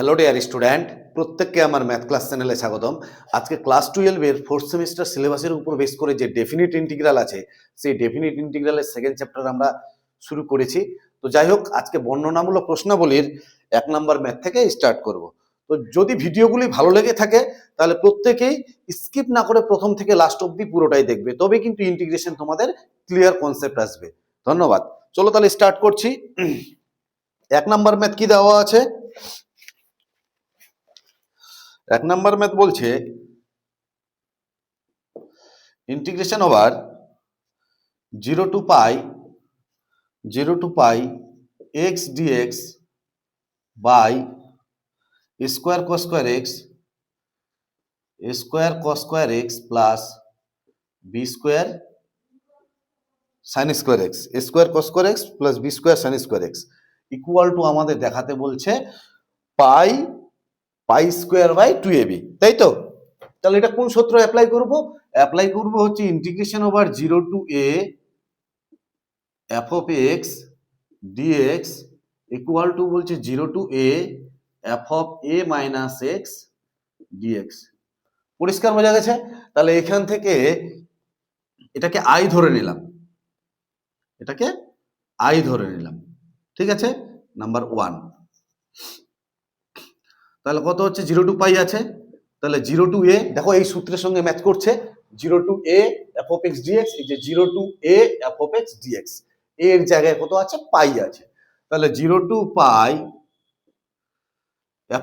Hello dear student, প্রত্যেককে আমার math class চ্যানেলে স্বাগতম। আজকে ক্লাস 12 এর ফোর্থ সেমিস্টার সিলেবাসের উপর বেস করে যে ডেফিনিট ইন্টিগ্রাল আছে, সেই ডেফিনিট ইন্টিগ্রালের সেকেন্ড চ্যাপ্টার আমরা শুরু করেছি। তো যাই হোক, আজকে বর্ণনামূলক প্রশ্নাবলীর 1 নম্বর ম্যাথ থেকে স্টার্ট করব। তো যদি ভিডিওগুলি ভালো লেগে থাকে তাহলে প্রত্যেকেই স্কিপ না করে প্রথম থেকে লাস্ট অবধি পুরোটাই দেখবে, তবে কিন্তু ইন্টিগ্রেশন তোমাদের ক্লিয়ার কনসেপ্ট আসবে। ধন্যবাদ। চলো তাহলে স্টার্ট করছি। 1 নম্বর ম্যাথ কি দেওয়া আছে? 1 নম্বর ম্যাথ বলছে integration over 0 to pi x dx by square cos square x plus b square sin square x square cos square x plus b square sin square x equal two আমাদের দেখাতে বলছে পাই square by 2ab, তাই তো? তাহলে এটা কোন সূত্র apply করব? অ্যাপ্লাই করব হচ্ছে integration over 0 to a f of x dx equal two বলছে 0 to a f of a minus x dx। পরিষ্কার বোঝা গেছে? তাহলে এখান থেকে এটাকে i ধরে নিলাম, ঠিক আছে, নাম্বার 1। তাহলে কত হচ্ছে? 0 to পাই আছে, তাহলে 0 to a, দেখো এই সূত্রের সঙ্গে ম্যাচ করছে। 0 to a f of x dx, এই যে 0 to a f of x dx, এর জায়গায় কত আছে? পাই আছে। তাহলে 0 to pi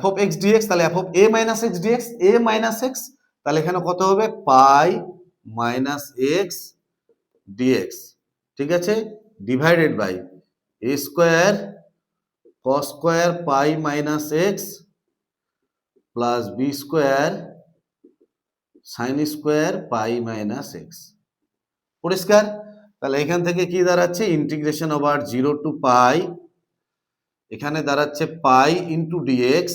f of x dx, তাহলে f of a minus x dx, a minus x, তাহলে এখানে কত হবে? পাই মাইনাস x dx, ঠিক আছে, divided by a square cos square pi minus x plus b square sin square pi minus x। পরিষ্কার? তাহলে এখান থেকে কি দাঁড়াচ্ছে? ইন্টিগ্রেশন ওভার 0 to পাই, এখানে দাঁড়াচ্ছে pi into dx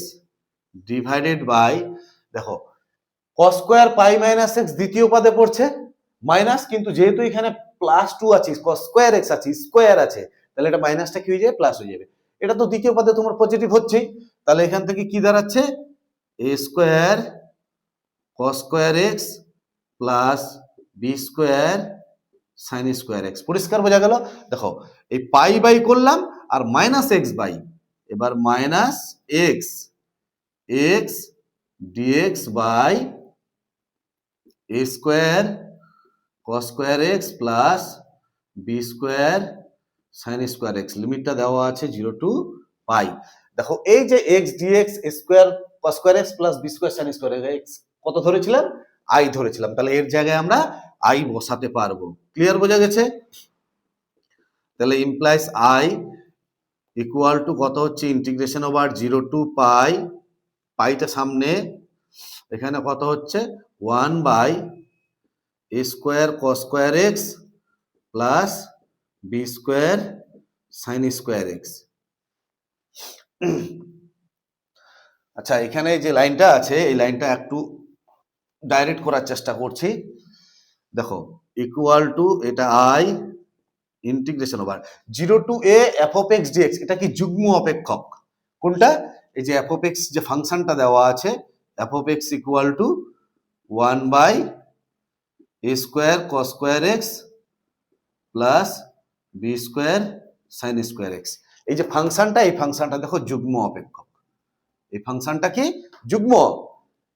divided by, দেখো cos square pi minus x দ্বিতীয় পদে পড়ছে মাইনাস, কিন্তু যেহেতু এখানে প্লাস 2 আছে, cos স্কয়ার x আছে, স্কয়ার আছে, তাহলে এটা মাইনাসটা কি হয়ে যাবে? প্লাস হয়ে যাবে। এটা তো দ্বিতীয় পদে তোমার পজিটিভ হচ্ছেই, তাহলে এখান থেকে কি দাঁড়াচ্ছে? a square cos square x plus b square sin square x। পরিষ্কার বোঝা গেল? দেখো এই পাই বাই করলাম আর মাইনাস x বাই, এবার minus x dx by a square cos square x plus b square sin square x। লিমিটটা দেওয়া আছে 0 to পাই। দেখো এই যে x dx square cos square x plus b square sin square x কত ধরেছিলাম? i ধরেছিলাম, তাহলে এর জায়গায় আমরা i বসাতে পারবো। ক্লিয়ার বোঝা গেছে? তাহলে ইমপ্লাইজ i ইকুয়াল টু কত হচ্ছে? ইন্টিগ্রেশন ওভার 0 to পাই, পাইটা সামনে, এখানে কত হচ্ছে? 1 by a square cos square x plus b square sin square x। আচ্ছা, এখানে যে লাইনটা আছে এই লাইনটা একটু ডাইরেক্ট করার চেষ্টা করছি। দেখো ইকুয়াল টু এটা i integration over 0 to a f of x dx, এটা কি যুগ্ম অপেক্ষক? কোনটা? এই যে f of x যে ফাংশনটা দেওয়া আছে, f of x equal to 1 by a square cos square x plus b square sin square x। এই যে ফাংশনটা, এই ফাংশনটা দেখো যুগ্ম অপেক্ষক। এই ফাংশনটা কি? যুগ্ম।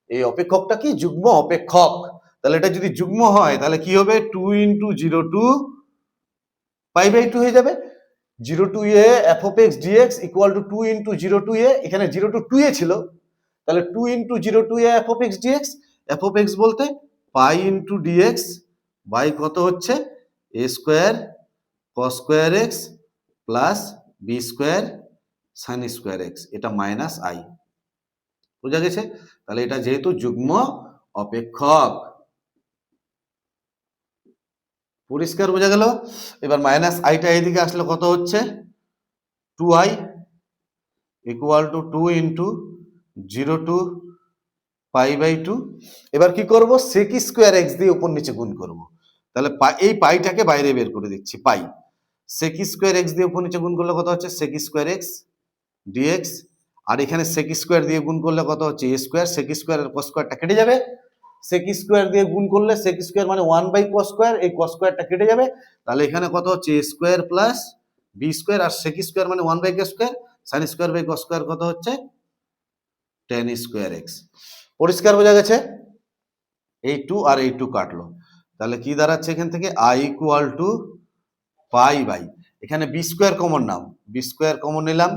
এই অপেক্ষকটা কি? যুগ্ম অপেক্ষক। তাহলে এটা যদি যুগ্ম হয় তাহলে কি হবে? 2 into 0 to পাই বাই 2 হয়ে যাবে। 0 to a f of x dx equal to 2 into 0 to a, এখানে 0 to 2a ছিল, তাহলে 2 into 0 to a f of x dx, f of x বলতে পাই into dx বাই কত হচ্ছে? a square cos square x plus b square sin square x, এটা minus i। বোঝা গেছে? তাহলে এটা যেহেতু যুগ্ম অপেক্ষক। পরিষ্কার বোঝা গেল? এবার মাইনাস আইটা এইদিকে আসলে কত হচ্ছে? 2i equal to 2 into 0 to pi by 2। এবার কি করব? sec স্কয়ার x দিয়ে উপর নিচে গুণ করব। তাহলে এই পাইটাকে বাইরে বের করে দিচ্ছি, পাই sec স্কয়ার x দিয়ে উপর নিচে গুণ করলে কত হচ্ছে? sec স্কয়ার x dx, আর এখানে সেক স্কোয়ার দিয়ে গুণ করলে কত হচ্ছে এ স্কোয়ার, সেক স্কোয়ার আর কস স্কোয়ারটা কেটে যাবে, সেক স্কোয়ার দিয়ে গুণ করলে সেক স্কোয়ার মানে 1/cos স্কোয়ার, এই cos স্কোয়ারটা কেটে যাবে, তাহলে এখানে কত হচ্ছে a square plus b square, আর সেক স্কোয়ার মানে 1/cos square, sin square by cos square কত হচ্ছে tan স্কোয়ার x। পরিষ্কার বোঝা গেছে? এই 2 আর এই 2 কাটলো, তাহলে কি দাঁড়াচ্ছে এখান থেকে i equal to pi by, এখানে বি স্কোয়ার কমন নাম, বি স্কোয়ার কমন নিলাম,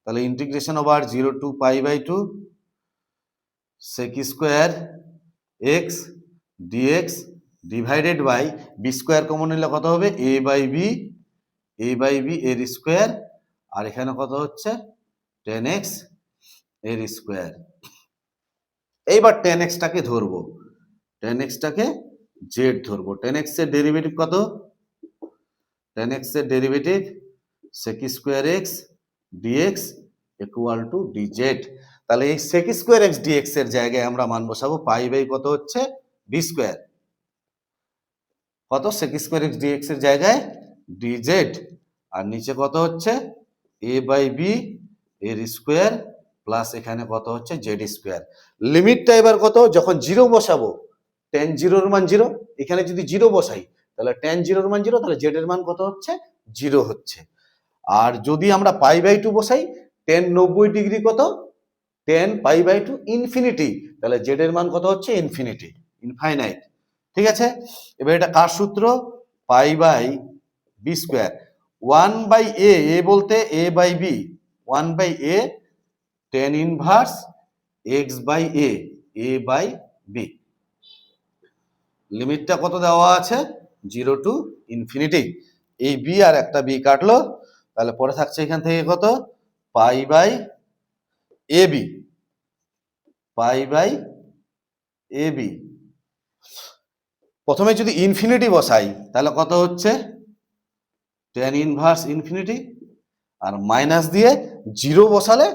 তাহলে integration over 0 to pi by 2 sec square x dx divided by b square common নিলে কত হবে এ বাই বি এর স্কোয়ার, আর এখানে কত হচ্ছে tan x এর স্কোয়ার। এইবার tan x টাকে ধরবো, tan x টাকে z ধরবো, tan x এর ডেরিভেটিভ কত, tan x এর derivative sec square x dx equal to dz। তাহলে এই sec স্কোয়ার এক্স ডিএক্স এর জায়গায় আমরা মান বসাবো পাই বাই কত হচ্ছে বি স্কোয়ার, কত sec স্কোয়ার এক্স ডিএক্স এর জায়গায় dz, আর নিচে কত হচ্ছে a বাই বি এর স্কোয়ার প্লাস এখানে কত হচ্ছে জেড স্কোয়ার। লিমিটটা এবার কত, যখন জিরো বসাবো tan জিরোর মান জিরো, এখানে যদি জিরো বসাই তাহলে tan জিরোর মান জিরো, তাহলে জেড এর মান কত হচ্ছে জিরো হচ্ছে। আর যদি আমরা পাই বাই 2 বসাই tan 90 ডিগ্রি কত, tan পাই বাই 2 ইনফিনিটি, তাহলে জেড এর মান কত হচ্ছে ইনফিনিটি, ইনফাইনাইট। ঠিক আছে, এবার এটা কার সূত্র, pi by b square, 1 by a, a বলতে a by b, 1 by a tan inverse x by a by b. লিমিটটা কত দেওয়া আছে 0 টু ইনফিনিটি, এই বি আর একটা বি কাটলো, তাহলে পরে থাকছে এখান থেকে কত pi by a b, pi by a b. প্রথমে যদি ইনফিনিটি বসাই তাহলে কত হচ্ছে tan ইনভার্স ইনফিনিটি, আর মাইনাস দিয়ে জিরো বসালে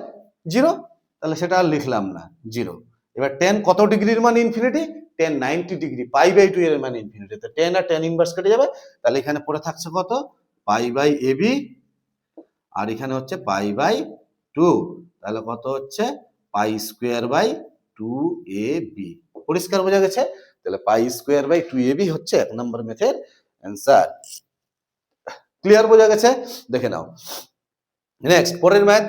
জিরো, তাহলে সেটা আর লিখলাম না জিরো। এবার tan কত ডিগ্রির মান infinity, tan 90 degree, pi by 2 এর মান ইনফিনিটি, তো tan আর tan ইনভার্স কেটে যাবে, তাহলে এখানে পড়ে থাকছে কত পাই বাই এ বি, আর এখানে হচ্ছে পাই বাই 2, তাহলে কত হচ্ছে পাই স্কোয়ার বাই 2ab। পরিষ্কার বোঝা গেছে? তাহলে পাই স্কোয়ার বাই 2ab হচ্ছে 1 নম্বর মেথের অ্যান্সার। ক্লিয়ার বোঝা গেছে? দেখে নাও নেক্সট পরের ম্যাথ।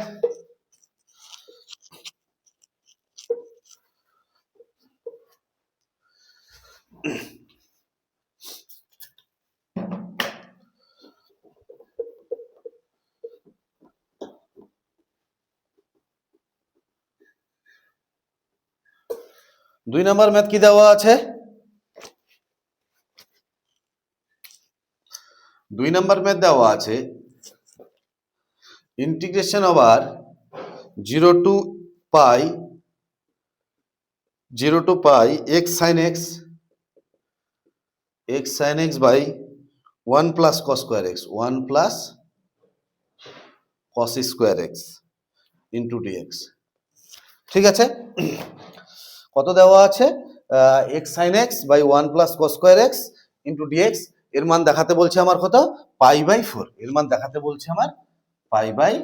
দুই নম্বর ম্যাথ কি দেওয়া আছে, দুই নম্বর ম্যাথ দেওয়া আছে integration over 0 to pi x sin x by 1 plus cos square x, 1 plus cos square x into dx। ঠিক আছে, কত দেওয়া আছে x sin x by 1 plus cos square x into dx, এর মান দেখাতে বলছে আমার কত পাই বাই 4, এর মান দেখাতে বলছে আমার pi by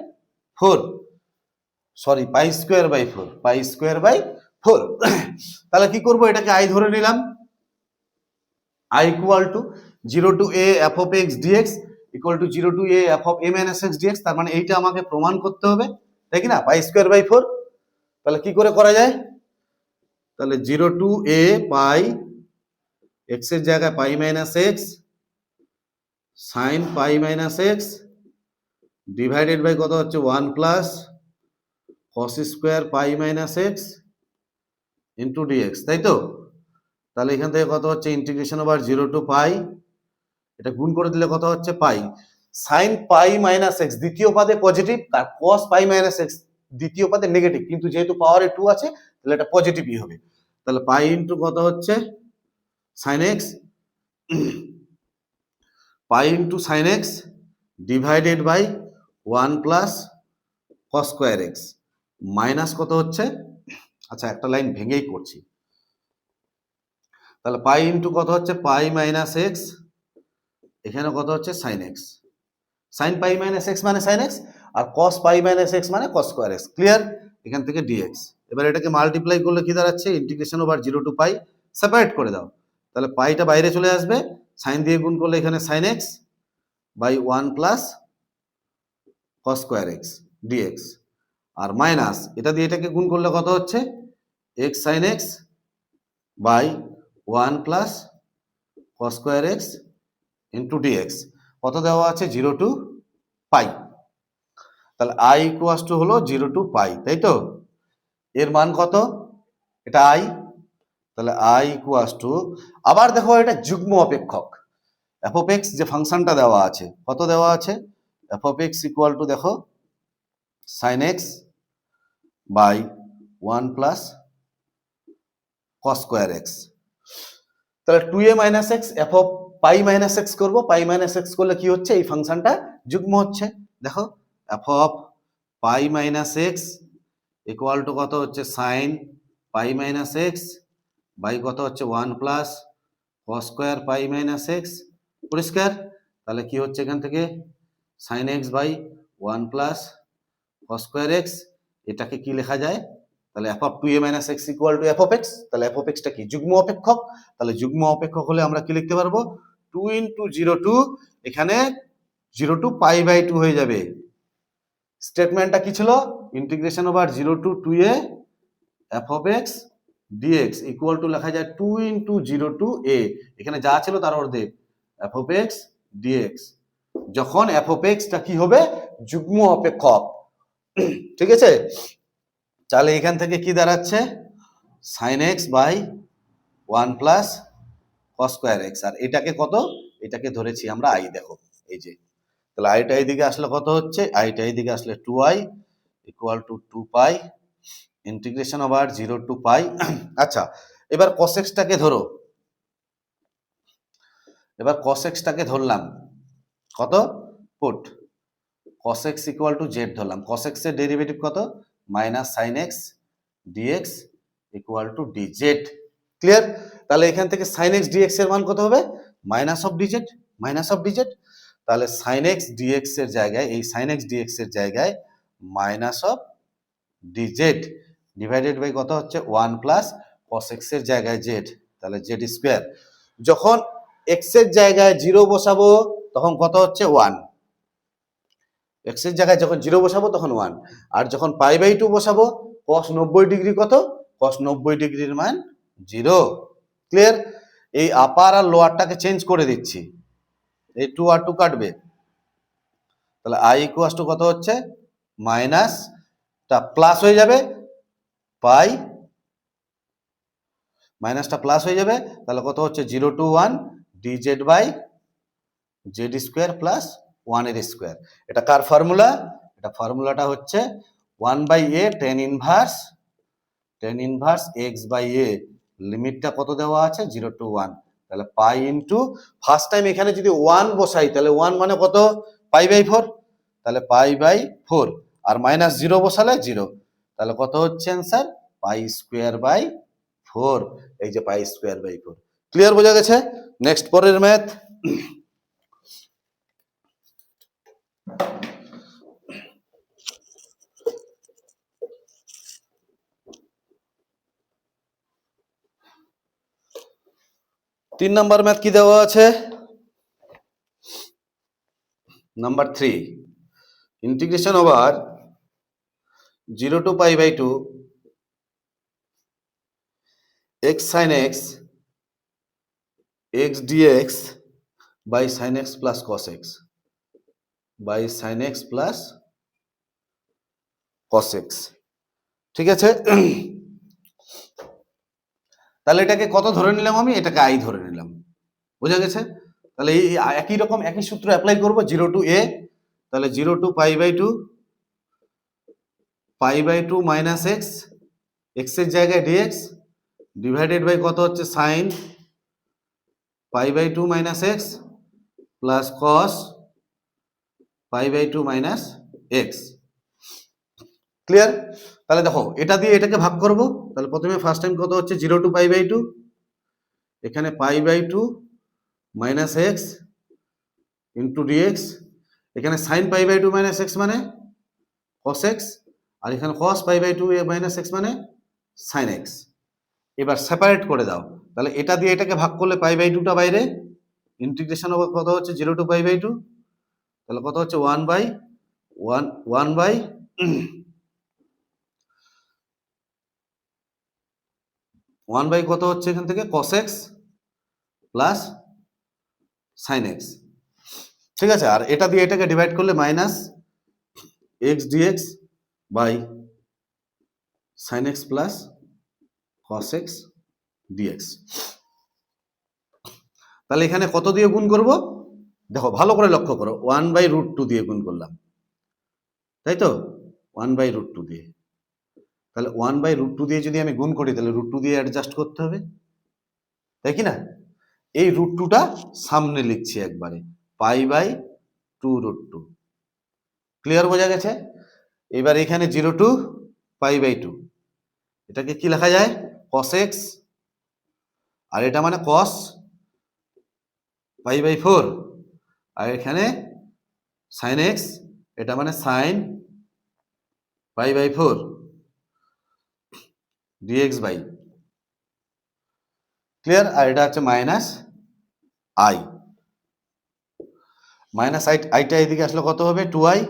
4, sorry pi square by 4, pi square by 4। তাহলে কি করব, এটাকে আই ধরে নিলাম, i equal to 0 to a f of x dx equal to 0 to a f of a minus x dx, তার মানে এইটা আমাকে প্রমাণ করতে হবে, তাই কি না, পাই স্কোয়ার বাই 4। তাহলে কি করে করা যায়, তাহলে 0 টু a পাই x এর জায়গায় pi minus x sine pi minus x divided by কত হচ্ছে 1 plus cos square pi minus x into dx, তাই তো। তাহলে এখান থেকে কত হচ্ছে ইন্টিগ্রেশন ওভার 0 টু পাই, এটা গুণ করে দিলে কত হচ্ছে পাই, সাইন পাই মাইনাস এক্স দ্বিতীয় পাদে পজিটিভ, আর কস পাই মাইনাস এক্স দ্বিতীয় পাদে নেগেটিভ, কিন্তু যেহেতু পাওয়ারে 2 আছে তাহলে এটা পজিটিভই হবে। তাহলে পাই ইন্টু কত হচ্ছে sine x, pi into sine x divided by 1 প্লাস কস স্কোয়ার এক্স মাইনাস কত হচ্ছে, আচ্ছা একটা লাইন ভেঙেই করছি, তাহলে পাই ইন্টু কত হচ্ছে পাই মাইনাস এক্স, এখানে কত হচ্ছে sine x, sine pi minus x মানে সাইন এক্স, আর cos পাই মাইনাস এক্স মানে cos স্কোয়ার এক্স। ক্লিয়ার? এখান থেকে ডিএক্স। এবার এটাকে মাল্টিপ্লাই করলে কি দাঁড়াচ্ছে, integration over 0 to pi, separate করে দাও, তাহলে পাইটা বাইরে চলে আসবে, সাইন দিয়ে গুণ করলে এখানে sine x by 1 plus cos square x dx, আর মাইনাস এটা দিয়ে এটাকে গুণ করলে কত হচ্ছে, x sine x by 1 plus cos square x into dx. কত দেওয়া আছে, 0 টু পাই। তাহলে আই ইকুয়াস টু হলো 0 টু পাই, তাই তো? এর মান কত, এটা আই, তাহলে আই ইকুয়াস টু, আবার দেখো এটা যুগ্ম অপেক্ষক, এফ অফ এক্স যে ফাংশনটা দেওয়া আছে, কত দেওয়া আছে, f of x equal to দেখো sine x by 1 plus cos square x. তাহলে 2a minus x f of pi minus x করবো, পাই মাইনাস এক্স করলে কি হচ্ছে, এই ফাংশনটা যুগ্ম হচ্ছে। দেখো f of pi minus x equal to কত হচ্ছে, sine pi minus x by কত হচ্ছে 1 plus cos square pi minus x. পরিষ্কার? তাহলে কি হচ্ছে এখান থেকে, sine x by 1 plus cos square x, এটাকে কি লেখা যায়, তাহলে f of 2a minus x equal to f of x. তাহলে এফ অফ এক্সটা কি, যুগ্ম অপেক্ষক, তাহলে যুগ্ম অপেক্ষক হলে আমরা কি লিখতে পারবো, 2 ইন্টু 0 টু, এখানে 0 টু পাই বাই 2 হয়ে যাবে। স্টেটমেন্টটা কি ছিল, integration over 0 to 2a f of x dx equal to লেখা যায় 2 ইন্টু 0 টু a, এখানে যা ছিল তার অর্ধেক, এফ অফ এক্স ডিএক্স, যখন এফ অফ এক্সটা কি হবে, যুগ্ম অপেক্ষক। ঠিক আছে? তাহলে এখান থেকে কি দাঁড়াচ্ছে, sine x by 1 plus cos square x, আর এটাকে কত, এটাকে ধরেছি আমরা আই, দেখো এই যে, তাহলে আইটা এইদিকে আসলে কত হচ্ছে, আইটা এইদিকে আসলে 2i equal to 2 pi integration over 0 to pi. আচ্ছা, এবার cos x টাকে ধরো, এবার cos x টাকে ধরলাম কত, put cos x equal to z ধরলাম, cos x এর ডেরিভেটিভ কত, minus sine x dx equal to dz. Clear? তাহলে এখান থেকে সাইন এক্স ডিএক্স এর মান কত হবে, minus of dz, minus of dz. তাহলে সাইন এক্স ডিএক্স এর জায়গায়, এই সাইন এক্স ডিএক্স এর জায়গায় minus of dz divided by কত হচ্ছে 1 প্লাস cos x এর জায়গায় জেড, তাহলে জেড স্কোয়ার। যখন x এর জায়গায় 0 বসাবো তখন কত হচ্ছে 1, x এর জায়গায় যখন 0 বসাবো তখন 1, আর যখন পাই বাই 2 বসাবো cos 90 ডিগ্রি কত, cos 90 ডিগ্রির মান 0। ক্লিয়ার? এই আপার আর লোয়ারটাকে চেঞ্জ করে দিচ্ছি, এই 2 আর 2 কাটবে, তাহলে i ইকুয়াল টু কত হচ্ছে, মাইনাসটা প্লাস হয়ে যাবে, পাই মাইনাসটা প্লাস হয়ে যাবে, তাহলে কত হচ্ছে 0 to 1 dz by z square plus 1 এর স্কোয়ার। এটা কার ফর্মুলা, এটা ফর্মুলাটা হচ্ছে 1 by a tan inverse x by a, লিমিটটা কত দেওয়া আছে, 0 টু 1, তাহলে পাই ইন্টু, ফার্স্ট টাইম এখানে যদি 1 বসাই তাহলে 1 মানে কত, পাই বাই 4, তাহলে পাই বাই 4, আর মাইনাস 0 বসালে 0, তাহলে কত হচ্ছে অ্যান্সার, পাই স্কোয়ার বাই 4, এই যে পাই স্কোয়ার বাই 4। ক্লিয়ার? বোঝা গেছে? নেক্সট পরের ম্যাথ, তিন নাম্বার ম্যাথ কি দেওয়া আছে, number 3, integration over 0 to pi by 2 x sin x x dx by sin x plus cos x by sin x plus cos x। ঠিক আছে? তাহলে এটাকে কত ধরে নিলাম আমি, এটাকে i ধরে নিলাম। বোঝা গেছে? তাহলে এই একই রকম একই সূত্র অ্যাপ্লাই করব, 0 টু a, তাহলে 0 to pi by 2 minus x, x এর জায়গায় dx ডিভাইডেড বাই কত হচ্ছে, sine pi by 2 minus x plus cos pi by 2 minus x. Clear? তাহলে দেখো এটা দিয়ে এটাকে ভাগ করব, তাহলে প্রথমে ফার্স্ট টাইম কত হচ্ছে, 0 টু পাই বাই 2, এখানে pi by 2 minus x into d x, এখানে sine pi by 2 minus x মানে cos x, আর এখানে cos pi by 2 minus x মানে sin x। এবার সেপারেট করে দাও, তাহলে এটা দিয়ে এটাকে ভাগ করলে পাই বাই 2টা বাইরে, ইন্টিগ্রেশন ওভার কত হচ্ছে 0 টু পাই বাই 2, তাহলে কত হচ্ছে 1 বাই 1 বাই 1 বাই কত হচ্ছে এখান থেকে cos x plus sin x, ঠিক আছে। আর এটা দিয়ে এটাকে ডিভাইড করলে minus x dx by sin x plus cos x dx। তাহলে এখানে কত দিয়ে গুণ করব, দেখো ভালো করে লক্ষ্য করো, 1 বাই রুট 2 দিয়ে গুণ করলাম, তাই তো 1 বাই রুট 2 দিয়ে। তাহলে 1 বাই রুট 2 দিয়ে যদি আমি গুণ করি তাহলে রুট 2 দিয়ে অ্যাডজাস্ট করতে হবে, তাই কি না। এই রুট 2টা সামনে লিখছি একবারে, পাই বাই 2 রুট 2। ক্লিয়ার, বোঝা গেছে। এবার এখানে 0 টু পাই বাই 2, এটাকে কি লেখা যায় cos x, আর এটা মানে cos পাই বাই 4, আর এখানে sin x, এটা মানে sin pi by 4 dx by, clear. আর এটা হচ্ছে মাইনাস i, মাইনাস আইটা এদিকে আসলে কত হবে 2i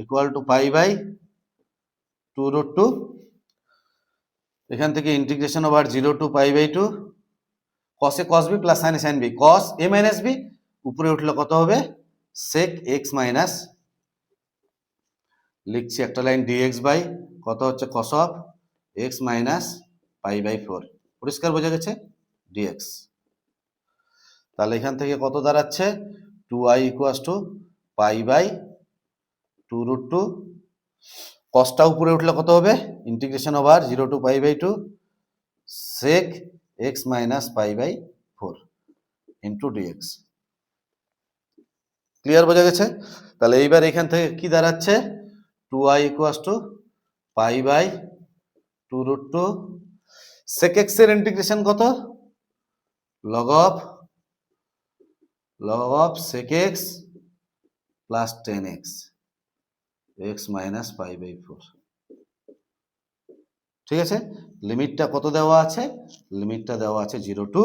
equal to pi by 2 root 2, এখান থেকে integration over 0 to pi by 2 cos a cos b plus sin a sin b cos a minus b, উপরে উঠলে কত হবে sec x মাইনাস, লিখছি একটা লাইন dx বাই কত হচ্ছে cos of x minus pi by 4, পরিষ্কার বোঝা গেছে dx। তাহলে এখান থেকে কত দাঁড়াচ্ছে 2i equals to pi by 2 root 2, কসটা উপরে উঠলে কত হবে integration over 0 to pi by 2 sec x minus pi by 4 into dx। Clear, বোঝা গেছে। তাহলে এইবার এখান থেকে কি দাঁড়াচ্ছে 2i equals to pi by 2 root 2, sec x এর ইন্টিগ্রেশন কত log of sec x plus 10x x minus pi by 4, ঠিক আছে। লিমিটটা কত দেওয়া আছে, লিমিটটা দেওয়া আছে 0 টু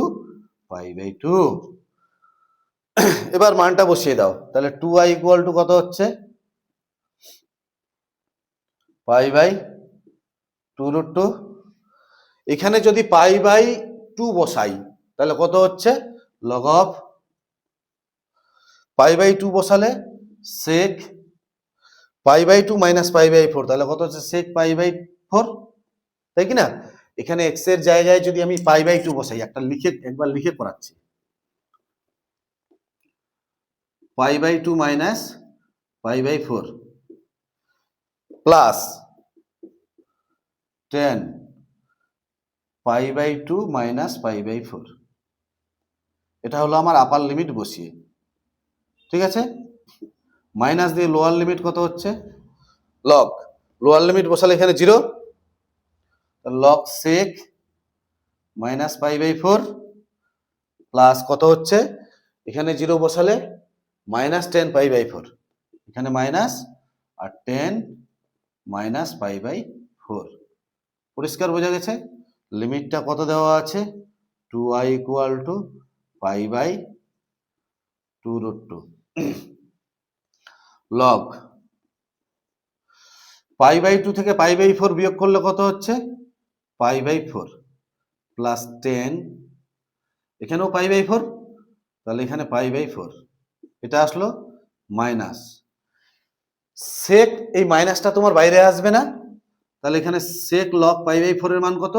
পাই বাই 2। এবার মানটা বসিয়ে দাও, তাহলে 2i ইকুয়াল টু কত হচ্ছে পাই বাই 2 রুট 2, এখানে যদি পাই বাই 2 বসাই তাহলে কত হচ্ছে লগ অফ পাই বাই 2 বসালে sec pi by 2 minus pi by 4, তাহলে কত হচ্ছে sec পাই বাই 4, তাই কি না। এখানে x এর জায়গায় যদি আমি পাই বাই 2 বসাই, একবার লিখে করাচ্ছি, pi by 2 minus pi by 4 plus 10 pi by 2 minus pi by 4, এটা হলো আমার আপার লিমিট বসিয়ে, ঠিক আছে। মাইনাস দিয়ে লোয়ার লিমিট কত হচ্ছে লগ, লোয়ার লিমিট বসালে এখানে 0, log sec minus pi by 4 plus কত হচ্ছে এখানে 0 বসালে মাইনাস 10 পাই বাই 4, এখানে মাইনাস আর 10 মাইনাস পাই বাই 4, পরিষ্কার বোঝা গেছে। লিমিটটা কত দেওয়া আছে 2i equal to pi by 2 root 2 log pi by 2 থেকে পাই বাই 4 বিয়োগ করলে কত হচ্ছে পাই বাই 4 প্লাস 10, এখানেও পাই বাই 4, তাহলে এখানে পাই বাই 4, এটা আসলো মাইনাস সেক, এই মাইনাসটা তোমার বাইরে আসবে না, তাহলে এখানে সেক লগ পাই বাই 4 এর মান কত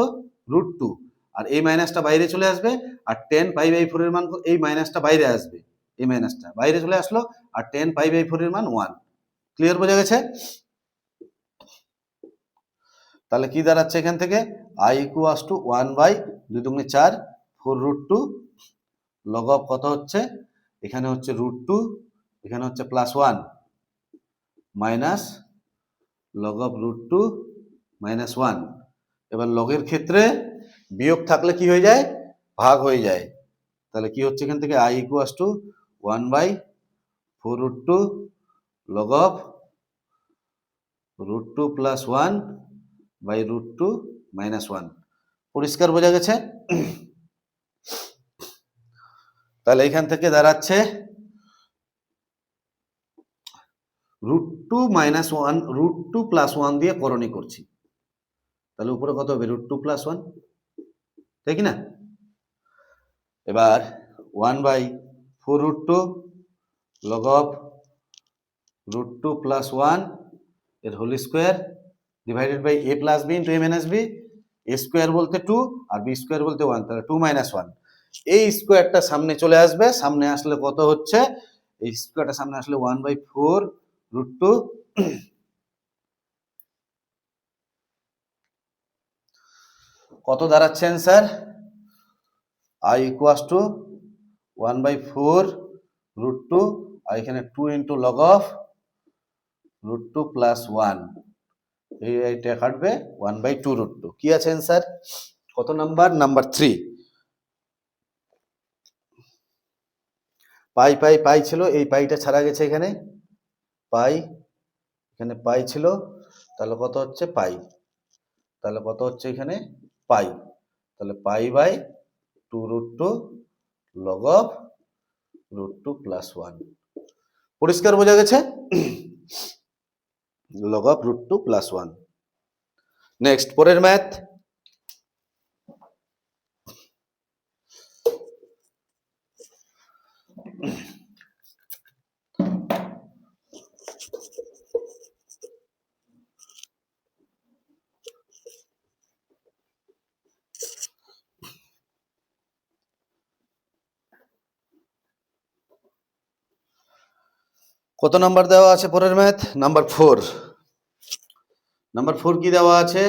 রুট 2, আর এই মাইনাসটা বাইরে চলে আসবে, আর 10 পাই বাই 4 এর মান এই মাইনাসটা বাইরে আসবে, এই মাইনাসটা বাইরে চলে আসলো, আর 10 পাই বাই 4 এর মান 1। ক্লিয়ার, বোঝা গেছে। তাহলে কি দাঁড়াচ্ছে এখান থেকে i ইকুয়ালস টু 1 বাই 2 দুগুণে 4 4 রুট 2 লগ অফ কত হচ্ছে এখানে হচ্ছে রুট 2, এখানে হচ্ছে plus 1 minus log of root 2 minus 1। এবার লগের ক্ষেত্রে বিয়োগ থাকলে কি হয়ে যায় ভাগ হয়ে যায়, তাহলে কি হচ্ছে এখান থেকে i equals to 1 by 4 root 2 log of √2 + 1/√2 - 1। পরিষ্কার বোঝা গেছে? তাহলে এখান থেকে দাঁড়াচ্ছে √2 - 1, √2 + 1 দিয়ে করণী করছি, তাহলে উপরে কত হবে? √2 + 1, তাই কি না? এবার 1/4√2 log of √2 + 1 এর whole square divided by a + b × a - b। a square বলতে 2 আর b স্কোয়ার বলতে 1, তাহলে 2 - 1। এই স্কোয়ারটা সামনে চলে আসবে, সামনে আসলে কত হচ্ছে? এই স্কোয়ারটা সামনে আসলে 1/4√2 কত দাঁড়াচ্ছে অ্যান্সার? I = 1/4√2 আর এখানে 2 × log of √2 + 1, এইটা কাটবে 1/2√2। কি আছে অ্যান্সার? কত নাম্বার? নাম্বার 3। পাই পাই পাই ছিল, এই পাইটা ছাড়া গেছে এখানে, পাই এখানে পাই ছিল, তাহলে কত হচ্ছে? পাই, তাহলে কত হচ্ছে এখানে? পাই, তাহলে π/2√2 log of √2 + 1। পরিষ্কার বোঝা গেছে? log of √2 + 1। নেক্সট, পরের ম্যাথ। কত নাম্বার দেওয়া আছে পরের ম্যাথ? নাম্বার 4। নাম্বার 4 কি দেওয়া আছে?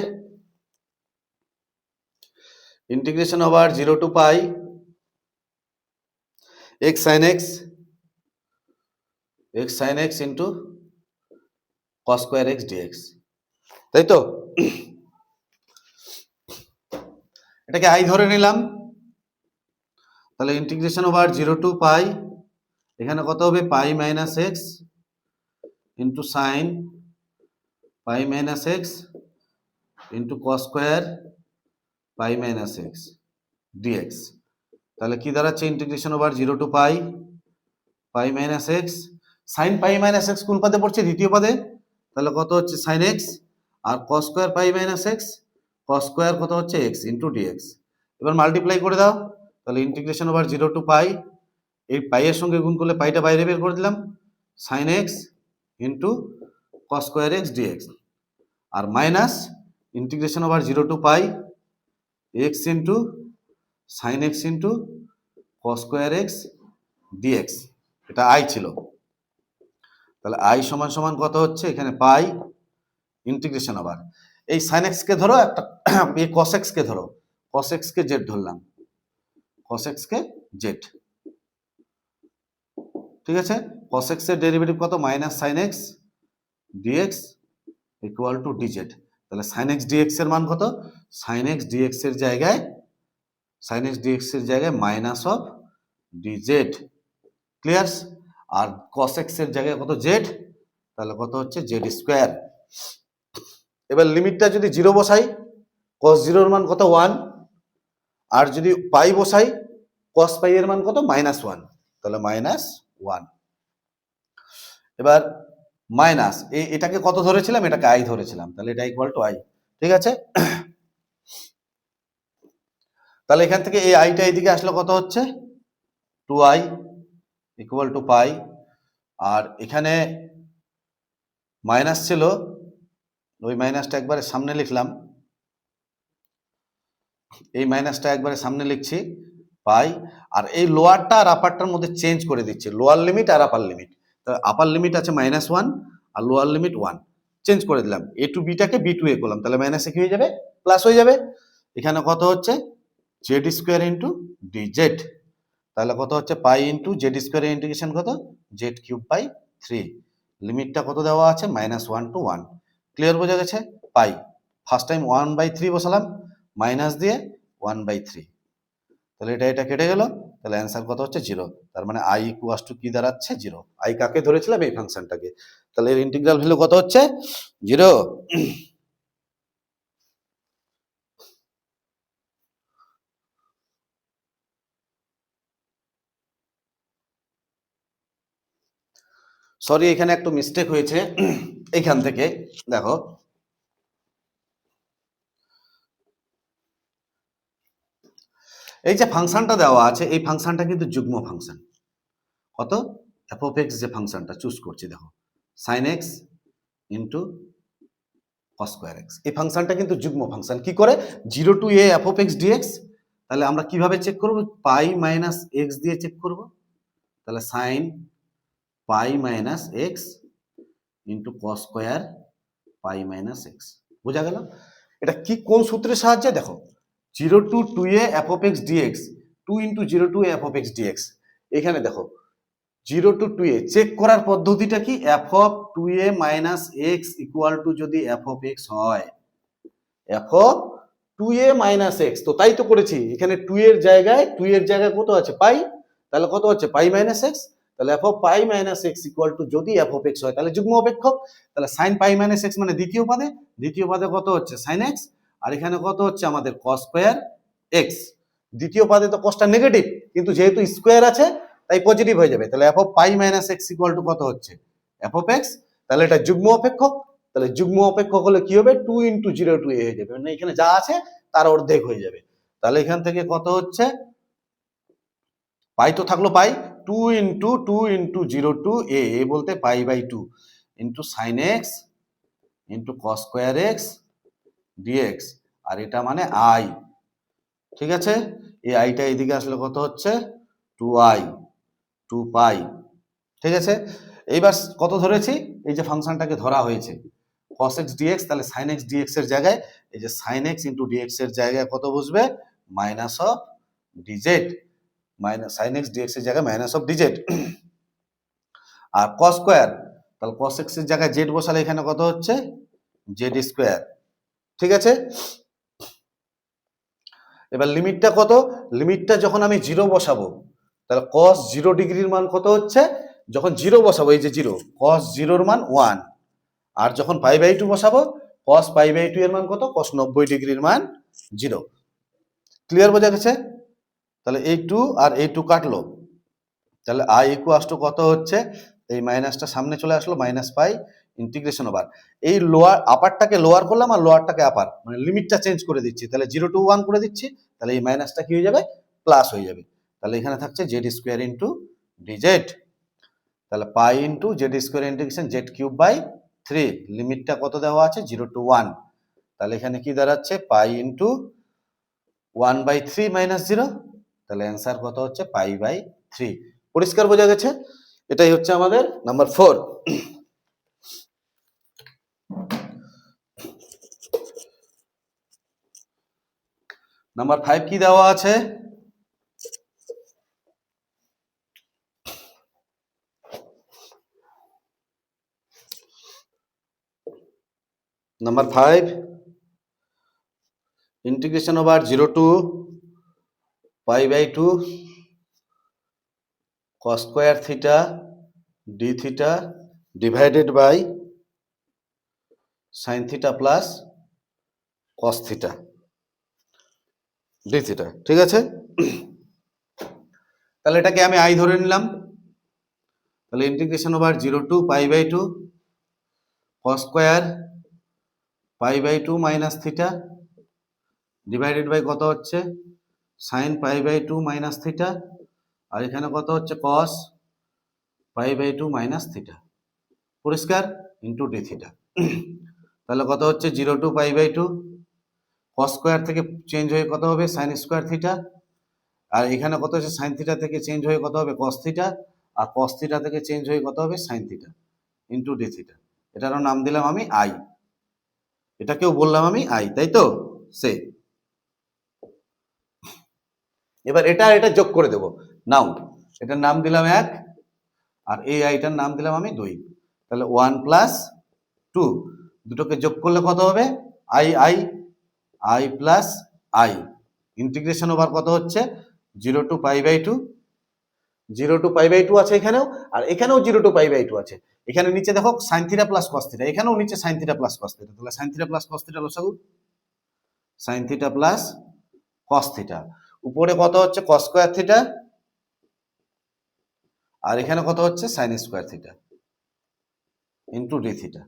Integration over 0 to π x sin x into cos square x dx, তাই তো? এটাকে i ধরে নিলাম, তাহলে ইন্টিগ্রেশন ওভার 0 to π, এখানে কত হবে? π - x into sin π - x into cos square π - x dx। তাহলে কি দাঁড়াচ্ছে? Integration over 0 to π π - x, sin π - x কোন পদে পড়ছে? দ্বিতীয় পদে, তাহলে কত হচ্ছে? sin x, আর cos square π - x, cos square কত হচ্ছে? x into dx। এবার মাল্টিপ্লাই করে দাও, তাহলে ইন্টিগ্রেশন ওভার 0 to π, এই পাই এর সঙ্গে গুণ করলে পাইটা বাইরে বের করে দিলাম, sin x into cos square x dx, আর minus integration over 0 to π x into sin x into cos square x dx, এটা i ছিল। তাহলে i সমান সমান কত হচ্ছে? এখানে পাই ইন্টিগ্রেশন ওভার, এই sin x কে ধরো, একটা এই cos x কে ধরো, cos x কে z ধরলাম, cos x কে z, ঠিক আছে? cos x এর ডেরিভেটিভ কত? -sin x dx equal to dz। তাহলে sin x dx এর মান কত? sin x dx এর জায়গায়, sin x dx এর জায়গায় মাইনাস অফ dz, ক্লিয়ার? আর cos x এর জায়গায় কত? z, তাহলে কত হচ্ছে? z square. এবার লিমিটটা যদি 0 বসাই, cos 0 এর মান কত? 1, আর যদি পাই বসাই, cos পাই এর মান কত? -1, তাহলে -1। এবার মাইনাস, এটাকে কত ধরেছিলাম? এটাকে i ধরেছিলাম, তাহলে এটা ইকুয়াল টু i, ঠিক আছে? তাহলে এখান থেকে এই আইটা এইদিকে আসলে কত হচ্ছে? 2i ইকুয়াল টু পাই, আর এখানে মাইনাস ছিল, ওই মাইনাসটা একবারে সামনে লিখলাম, এই মাইনাসটা একবারে সামনে লিখছি, পাই, আর এই লোয়ারটা আর আপারটার মধ্যে চেঞ্জ করে দিচ্ছি, লোয়ার লিমিট আর আপার লিমিট। তো আপার লিমিট আছে -1 আর লোয়ার লিমিট 1, চেঞ্জ করে দিলাম, a টু বিটাকে b টু a করলাম, তাহলে মাইনাস কি হয়ে যাবে? প্লাস হয়ে যাবে। এখানে কত হচ্ছে? z স্কয়ার ইন্টু dz, তাহলে কত হচ্ছে? পাই ইন্টু z স্কয়ারের ইন্টিগ্রেশন কত? z³/3, লিমিটটা কত দেওয়া আছে? -1 to 1। ক্লিয়ার বোঝা গেছে? পাই, ফার্স্ট টাইম 1/3 বসালাম, মাইনাস দিয়ে 1/3, তাহলে এটা কেটে গেল, তাহলে অ্যান্সার কত হচ্ছে 0। তার মানে আই ইকুয়াস টু কি দাঁড়াচ্ছে 0। আই কাকে ধরেছিলাম? এই ফাংশনটাকে। তাহলে এর ইন্টিগ্রাল ভ্যালু কত হচ্ছে 0। সরি, এখানে একটু মিস্টেক হয়েছে। এখান থেকে দেখো, এই যে ফাংশনটা দেওয়া আছে, এই ফাংশনটা কিন্তু যুগ্ম ফাংশন। কত? এফ অফ এক্স যে ফাংশনটা চুজ করছি, দেখো sine x into cos square x, এই ফাংশনটা কিন্তু যুগ্ম ফাংশন। কি করে? 0 to a f of x dx. তাহলে আমরা কিভাবে চেক করব? পাই মাইনাস এক্স দিয়ে চেক করব। তাহলে sine pi minus x into cos square pi minus x. বোঝা গেল? এটা কি কোন সূত্রের সাহায্যে? দেখো 0 to 2a f of x dx, 2 into 0 to f of x dx. এখানে দেখো 0 টু 2a চেক করার পদ্ধতিটা কি? F of 2a minus x equal two যদি এফ অফ এক্স হয়, F of 2a minus x, তো তাই তো করেছি। এখানে 2 এর জায়গায় কত আছে? পাই। তাহলে কত হচ্ছে? পাই মাইনাস এক্স। তাহলে f of pi minus x equal two যদি এফ অফ এক্স হয়, তাহলে যুগ্ম অপেক্ষক। তাহলে সাইন পাই মাইনাস এক্স মানে দ্বিতীয় পাদে কত হচ্ছে? Sine x. আর এখানে কত হচ্ছে আমাদের? কস স্কোয়ার এক্স। দ্বিতীয় পাদে তো কসটা নেগেটিভ, কিন্তু যেহেতু স্কোয়ার আছে তাই পজিটিভ হয়ে যাবে। তাহলে f of pi minus x equal to কত হচ্ছে? F of x. তাহলে এটা যুগ্ম অপেক্ষক। তাহলে যুগ্ম অপেক্ষক হলে কি হবে? 2 ইন্টু 0 টু এ হয়ে যাবে, মানে এখানে যা আছে তার অর্ধেক হয়ে যাবে। তাহলে এখান থেকে কত হচ্ছে? পাই তো থাকলো পাই, 2 ইন্টু 0 টু এ বলতে pi by 2 into sine x into cos square x dx. আর এটা মানে আই। ঠিক আছে? এই আইটা এদিকে আসলে কত হচ্ছে? 2i 2 পাই। ঠিক আছে? এইবার কত ধরেছি? এই যে ফাংশনটাকে ধরা হয়েছে cos x dx, তাহলে sin x dx এর জায়গায় এই যে sin x ইন্টু dx এর জায়গায় কত বসবে? Minus of dz। Minus sin x dx এর জায়গায় মাইনাস অফ dz। আর cos স্কয়ার, তাহলে cos x এর জায়গায় z বসালে এখানে কত হচ্ছে? z square. ঠিক আছে? এবার লিমিটটা কত? লিমিটটা যখন আমি 0 বসাবো, তাহলে cos 0 ডিগ্রির মান কত হচ্ছে? যখন 0 বসাবো, এই যে 0, cos 0 এর মান 1। আর যখন পাই বাই 2 বসাবো, cos পাই বাই 2 এর মান কত? cos 90 ডিগ্রির মান 0। ক্লিয়ার? বোঝা গেছে? তাহলে এই 2 আর এই 2 কাটলো, তাহলে i ইকুয়ালস টু কত হচ্ছে? এই মাইনাসটা সামনে চলে আসলো, মাইনাস পাই ইন্টিগ্রেশন ওভার এই লোয়ার আপারটাকে লোয়ার করলাম আর লোয়ারটাকে আপার, মানে লিমিটটা চেঞ্জ করে দিচ্ছি। তাহলে 0 টু 1 করে দিচ্ছি, তাহলে এই মাইনাসটা কি হয়ে যাবে? প্লাস হয়ে যাবে। তাহলে এখানে থাকছে জেড স্কোয়ার ইন্টু ডিজেড। তাহলে pi into z square integration z cube by 3। লিমিটটা কত দেওয়া আছে? 0 টু 1। তাহলে এখানে কি দাঁড়াচ্ছে? Pi into 1 by 3 minus 0। তাহলে অ্যান্সার কত হচ্ছে? Pi by 3। পরিষ্কার? বোঝা গেছে? এটাই হচ্ছে আমাদের নাম্বার 4। নাম্বার 5 কি দেওয়া আছে? Number 5 integration over 0 to pi by 2 cos square theta d theta divided by sin theta plus cos theta d theta. ঠিক আছে? তাহলে এটাকে আমি i ধরে নিলাম। তাহলে integration over 0 to pi by 2 cos square pi by 2 minus theta divided by কত হচ্ছে? sin pi by 2 minus theta. আর এখানে কত হচ্ছে? cos pi by 2 minus theta. পরিষ্কার? Into d theta. তাহলে কত হচ্ছে? 0 to pi by 2 cos square থেকে চেঞ্জ হয়ে কত হবে? sin square theta. আর এখানে কত হচ্ছে? sin থিটা থেকে চেঞ্জ হয়ে কত হবে? cos theta. আর cos থিটা থেকে চেঞ্জ হয়ে কত হবে? sin theta into d theta. এটারও নাম দিলাম আমি i, এটাকেও বললাম আমি i, তাই তো? সে এবার এটা যোগ করে দেব। নাও এটার নাম দিলাম 1 আর এই আইটার নাম দিলাম আমি 2। তাহলে 1 প্লাস 2, দুটোকে যোগ করলে কত হবে? i plus i। Integration over কত হচ্ছে? 0 to pi by two, 0 to pi by two আছে এখানেও, আর এখানেও 0 টু পাই বাই টু আছে। এখানে নিচে দেখো sine theta plus cos theta, এখানেও নিচে sine theta plus cos theta, তাহলে sine theta plus cos theta লসাগু sine theta plus cos theta. উপরে কত হচ্ছে কস স্কয়ার থিটা, আর এখানে কত হচ্ছে sign square theta into d theta.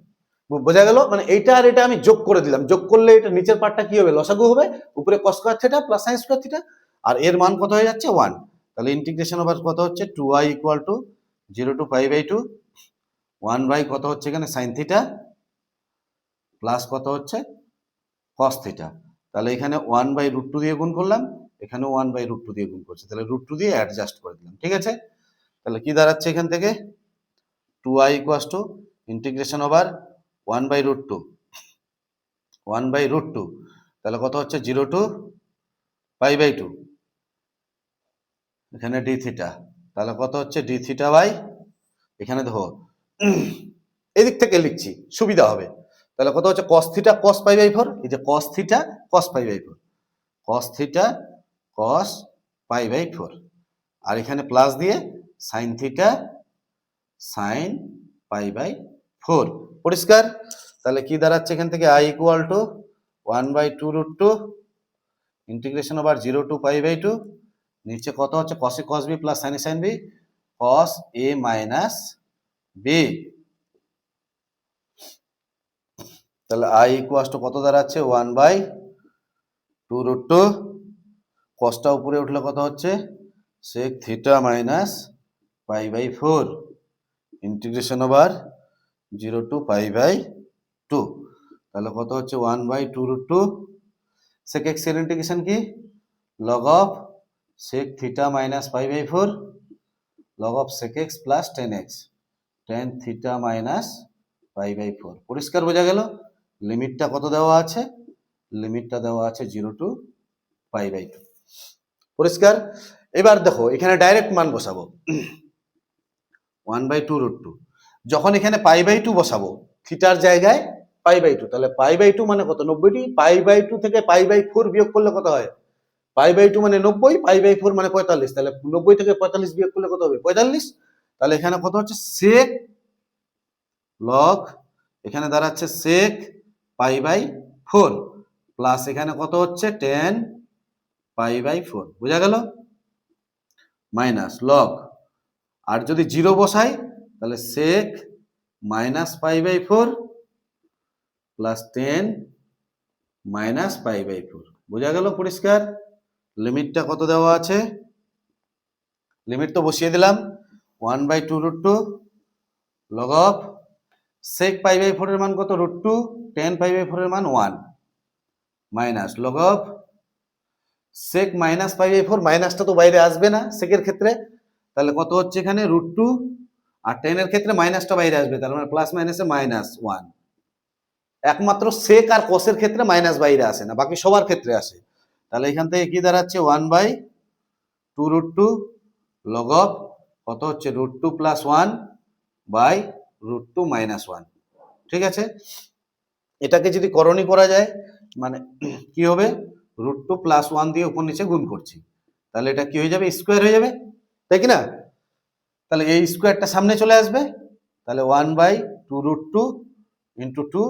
বোঝা গেল? মানে এইটা আর এটা আমি যোগ করে দিলাম, যোগ করলে এটা নিচের পার্টটা কি হবে লসাগু হবে, উপরে cos square theta plus sine square theta, আর এর মান কত হয়ে যাচ্ছে 1। তাহলে ইন্টিগ্রেশন ওভার কত হচ্ছে 2i equal to 0 to pi by two 1 by কত হচ্ছে এখানে সাইন থিটা প্লাস কত হচ্ছে কস থিটা। তাহলে এখানে 1 বাই রুট টু দিয়ে গুণ করলাম, এখানেও 1 বাই রুট টু দিয়ে গুণ করছি, তাহলে রুট টু দিয়ে অ্যাডজাস্ট করে দিলাম। ঠিক আছে, তাহলে কি দাঁড়াচ্ছে এখান থেকে 2i equal to integration over 1 by root two 1 by root two, তাহলে কত হচ্ছে 0 টু পাই বাই টু, এখানে ডি থিটা, তাহলে কত হচ্ছে ডি থিটা বাই, এখানে দেখো এদিক থেকে লিখছি সুবিধা হবে, তাহলে কত হচ্ছে কস থিটা কস পাই বাই 4, এই যে cos theta cos pi by 4, cos theta cos pi by 4, আর এখানে প্লাস দিয়ে sine theta sine pi by 4। পরিষ্কার? তাহলে কি দাঁড়াচ্ছে এখান থেকে i equal to 1 by 2 root 2 integration over 0 to pi by 2, নিচে কত হচ্ছে cos a cos b plus sin a sin b cos a minus b। তাহলে i ইকুয়াল টু কত দাঁড়াচ্ছে 1 বাই 2 রুট 2, cosটা উপরে উঠলে কত হচ্ছে sec theta minus pi by 4 integration over 0 to pi by 2, তাহলে কত হচ্ছে 1 বাই 2 রুট 2, sec x এর ইন্টিগ্রেশন কি log of sec theta minus pi by 4 log of sec x plus tan x tan theta minus pi by 4। পরিষ্কার বোঝা গেল? লিমিটটা কত দেওয়া আছে, লিমিটটা দেওয়া আছে 0 টু পাই বাই 2। পরিষ্কার? এবার দেখো এখানে ডাইরেক্ট মান বসাবো 1 বাই 2 রুট 2, যখন এখানে পাই বাই 2 বসাবো থিটার জায়গায় পাই বাই 2, তাহলে পাই বাই 2 মানে কত 90, পাই বাই 2 থেকে পাই বাই 4 বিয়োগ করলে কত হয়, পাই বাই 2 মানে 90, পাই বাই 4 মানে 45, তাহলে 90 থেকে 45 বিয়োগ করলে কত হবে 45, তাহলে এখানে কত হচ্ছে sec log, এখানে দাঁড়াচ্ছে sec পাই বাই 4 প্লাস এখানে কত হচ্ছে tan পাই বাই 4। বোঝা গেল? মাইনাস log, আর যদি 0 বসাই তাহলে sec minus pi by 4 plus tan minus pi by 4। বোঝা গেল? পরিষ্কার? লিমিটটা কত দেওয়া আছে, লিমিট তো বসিয়ে দিলাম 1 by 2 root 2 log of sec pi by 4 এর মান কত রুট 2, tan পাই বাই 4 এর মান 1 minus log of sec minus pi by 4, মাইনাসটা তো বাইরে আসবে না সেকের ক্ষেত্রে, তাহলে কত হচ্ছে এখানে রুট 2, আর tan এর ক্ষেত্রে মাইনাসটা বাইরে আসবে, তার মানে প্লাস মাইনাসে মাইনাস 1। একমাত্র sec আর cos এর ক্ষেত্রে মাইনাস বাইরে আসে না, বাকি সবার ক্ষেত্রে আসে। তাহলে এখান থেকে কি দাঁড়াচ্ছে 1 বাই 2 রুট 2 log of কত হচ্ছে root 2 plus 1 by root 2 minus 1। ঠিক আছে, এটাকে যদি করণী করা যায় মানে কি হবে রুট 2 প্লাস 1 দিয়ে উপর নিচে গুণ করছি, তাহলে এটা কি হয়ে যাবে স্কোয়ার হয়ে যাবে, তাই কি না? তাহলে এই স্কোয়ারটা সামনে চলে আসবে, তাহলে 1 by 2 root 2 into 2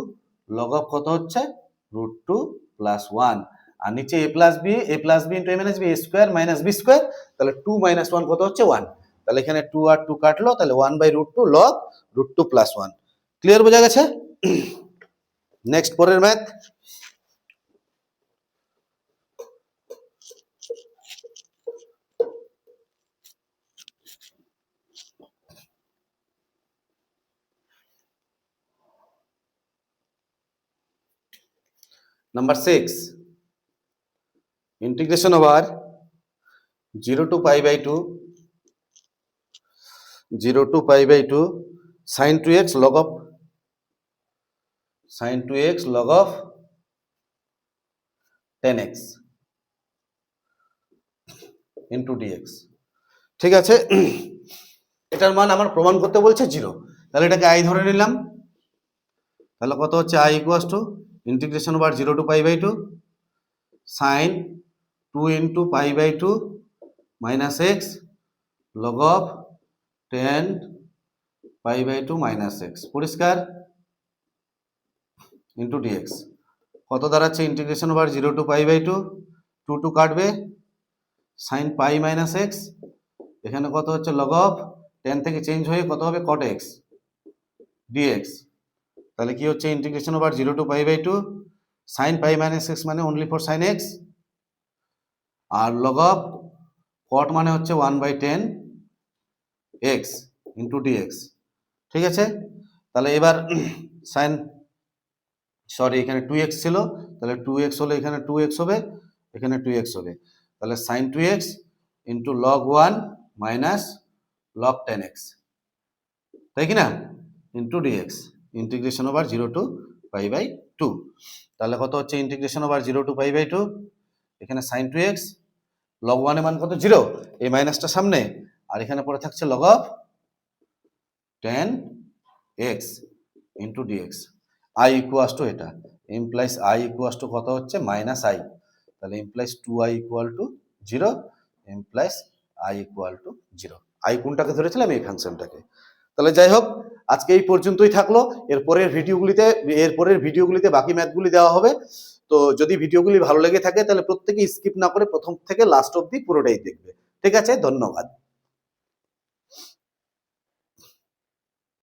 log of কত হচ্ছে রুট 2 প্লাস 1, আর নিচে a plus b into a minus b square minus b square, তাহলে 2 মাইনাস 1 কত হচ্ছে 1, তাহলে এখানে 2 আর 2 কাটলো, তাহলে 1 by root 2 log root 2 plus 1। Clear? বোঝা গেছে? নেক্সট পরের math, number 6, integration over 0 to pi by 2 0 to pi by 2 sin 2x log of sin 2x log of 10x into dx। ঠিক আছে, এটার মান আমার প্রমাণ করতে বলছে 0, তাহলে এটাকে i ধরে নিলাম, তাহলে কত হচ্ছে i equals two integration over 0 to pi by 2 sin 2 into pi by 2 minus x log of 10 pi by 2 minus x, পরিষ্কার, ইন্টু ডিএক্স। কত দাঁড়াচ্ছে integration over 0 to pi by 2, 2 2 কাটবে, সাইন পাই মাইনাস এক্স, এখানে কত হচ্ছে log of 10 থেকে change হয়ে কত হবে কট এক্স ডিএক্স। তাহলে কি হচ্ছে integration over 0 to pi by 2 sine pi minus x মানে অনলি ফর সাইন এক্স, আর লগ অফ কট মানে হচ্ছে 1/10 এক্স ইন্টু ডিএক্স। ঠিক আছে, তাহলে এবার সাইন সরি এখানে 2x ছিল, তাহলে 2x হলে এখানে 2x হবে, এখানে 2x হবে, তাহলে sine 2x into log 1 minus log 10x, তাই কি না, into dx, integration over 0 to pi by 2। তাহলে কত হচ্ছে integration over 0 to pi by 2, এখানে সাইন 2x লগ 1 এর মান কত 0, এই মাইনাসটা সামনে, আর এখানে পড়ে থাকছে log of 10x into dx. I equals to এটা ইমপ্লাইজ আই ইকুয়াস টু কত হচ্ছে মাইনাস আই, তাহলে implies 2i equal to 0, implies I equal to 0। I কোনটাকে ধরেছিলাম, এই ফাংশনটাকে। তাহলে যাই হোক, আজকে এই পর্যন্তই থাকলো। এরপরের ভিডিওগুলিতে বাকি ম্যাথগুলি দেওয়া হবে। তো যদি ভিডিওগুলি ভালো লেগে থাকে তাহলে প্রত্যেকে স্কিপ না করে প্রথম থেকে লাস্ট অবধি পুরোটাই দেখবে। ঠিক আছে, ধন্যবাদ।